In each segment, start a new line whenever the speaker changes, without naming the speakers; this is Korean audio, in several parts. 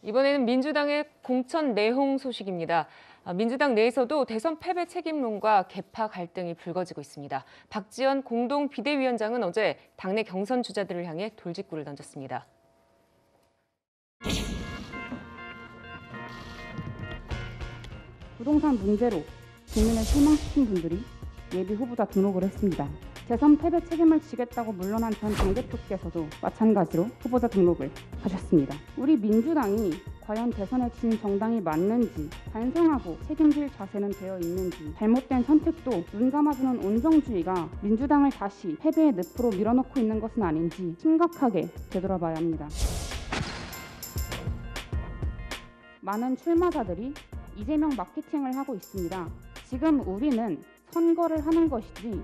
이번에는 민주당의 공천 내홍 소식입니다. 민주당 내에서도 대선 패배 책임론과 계파 갈등이 불거지고 있습니다. 박지원 공동 비대위원장은 어제 당내 경선 주자들을 향해 돌직구를 던졌습니다.
부동산 문제로 국민을 실망시킨 분들이 예비 후보자 등록을 했습니다. 대선 패배 책임을 지겠다고 물러난 전 당대표께서도 마찬가지로 후보자 등록을 하셨습니다. 우리 민주당이 과연 대선에 진 정당이 맞는지, 반성하고 책임질 자세는 되어 있는지, 잘못된 선택도 눈 감아주는 온정주의가 민주당을 다시 패배의 늪으로 밀어넣고 있는 것은 아닌지 심각하게 되돌아봐야 합니다. 많은 출마자들이 이재명 마케팅을 하고 있습니다. 지금 우리는 선거를 하는 것이지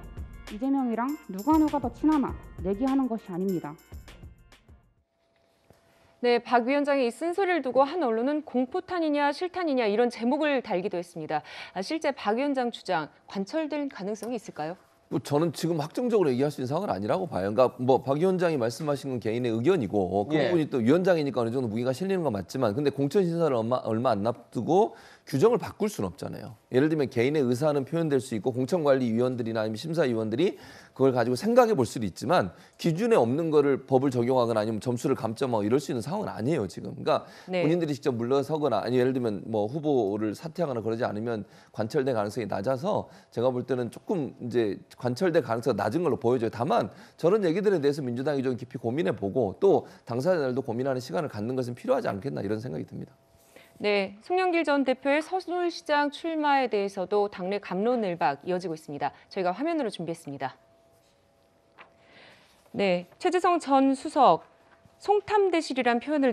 이재명이랑 누가 더 친하나 내기하는 것이 아닙니다.
네, 박 위원장이 이 쓴소리를 두고 한 언론은 공포탄이냐 실탄이냐 이런 제목을 달기도 했습니다. 실제 박 위원장 주장 관철될 가능성이 있을까요?
저는 지금 확정적으로 얘기할 수 있는 상황은 아니라고 봐요. 그러니까 박 위원장이 말씀하신 건 개인의 의견이고 그 부분이 또 위원장이니까 어느 정도 무게가 실리는 건 맞지만 근데 공천 심사를 얼마 안 앞두고 규정을 바꿀 수는 없잖아요. 예를 들면 개인의 의사는 표현될 수 있고 공천관리위원들이나 아니면 심사위원들이 그걸 가지고 생각해 볼 수도 있지만 기준에 없는 거를 법을 적용하거나 아니면 점수를 감점하고 이럴 수 있는 상황은 아니에요 지금. 그러니까 본인들이 직접 물러서거나 아니 예를 들면 뭐 후보를 사퇴하거나 그러지 않으면 관철될 가능성이 낮아서 제가 볼 때는 조금 이제 관철될 가능성이 낮은 걸로 보여져요. 다만 저런 얘기들에 대해서 민주당이 좀 깊이 고민해 보고 또 당사자들도 고민하는 시간을 갖는 것은 필요하지 않겠나 이런 생각이 듭니다.
네, 송영길 전 대표의 서울시장 출마에 대해서도 당내 갑론을박 이어지고 있습니다. 저희가 화면으로 준비했습니다. 네, 최재성 전 수석 송탐대실이란 표현을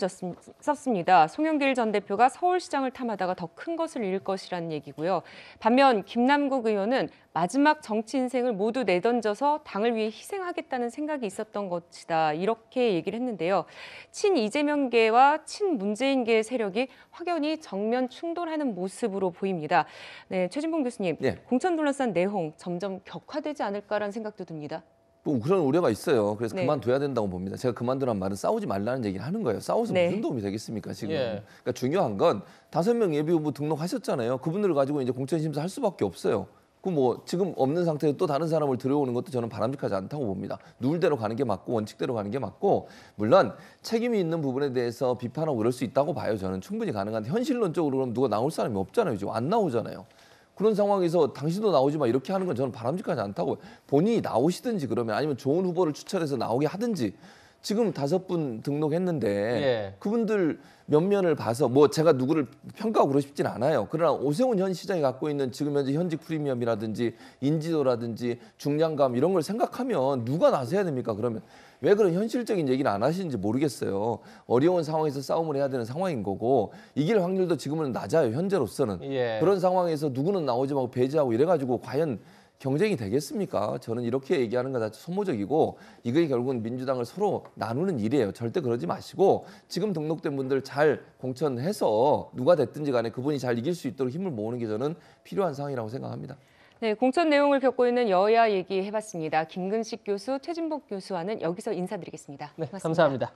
썼습니다. 송영길 전 대표가 서울시장을 탐하다가 더 큰 것을 잃을 것이라는 얘기고요. 반면 김남국 의원은 마지막 정치 인생을 모두 내던져서 당을 위해 희생하겠다는 생각이 있었던 것이다. 이렇게 얘기를 했는데요. 친이재명계와 친문재인계 세력이 확연히 정면 충돌하는 모습으로 보입니다. 네, 최진봉 교수님, 공천 둘러싼 내홍 점점 격화되지 않을까라는 생각도 듭니다.
뭐 그런 우려가 있어요. 그래서 그만둬야 된다고 봅니다. 제가 그만두란 말은 싸우지 말라는 얘기를 하는 거예요. 싸워서 무슨 도움이 되겠습니까 지금. 그러니까 중요한 건 5명 예비후보 등록하셨잖아요. 그분들을 가지고 이제 공천심사 할 수밖에 없어요. 그 뭐 지금 없는 상태에서 또 다른 사람을 들여오는 것도 저는 바람직하지 않다고 봅니다. 누울대로 가는 게 맞고 원칙대로 가는 게 맞고 물론 책임이 있는 부분에 대해서 비판하고 그럴 수 있다고 봐요. 저는 충분히 가능한데 현실론적으로 그럼 누가 나올 사람이 없잖아요. 지금 안 나오잖아요. 그런 상황에서 당신도 나오지 마 이렇게 하는 건 저는 바람직하지 않다고 본인이 나오시든지 그러면 아니면 좋은 후보를 추천해서 나오게 하든지 지금 5분 등록했는데 그분들 면면을 봐서 뭐 제가 누구를 평가하고 그러고 싶진 않아요. 그러나 오세훈 현 시장이 갖고 있는 지금 현재 현직 프리미엄이라든지 인지도라든지 중량감 이런 걸 생각하면 누가 나서야 됩니까? 그러면 왜 그런 현실적인 얘기를 안 하시는지 모르겠어요. 어려운 상황에서 싸움을 해야 되는 상황인 거고 이길 확률도 지금은 낮아요. 현재로서는. 그런 상황에서 누구는 나오지 말고 배제하고 이래가지고 과연 경쟁이 되겠습니까? 저는 이렇게 얘기하는 거 자체 소모적이고 이게 결국은 민주당을 서로 나누는 일이에요. 절대 그러지 마시고 지금 등록된 분들 잘 공천해서 누가 됐든지 간에 그분이 잘 이길 수 있도록 힘을 모으는 게 저는 필요한 상황이라고 생각합니다.
네, 공천 내용을 겪고 있는 여야 얘기해봤습니다. 김근식 교수, 최진복 교수와는 여기서 인사드리겠습니다.
네, 감사합니다.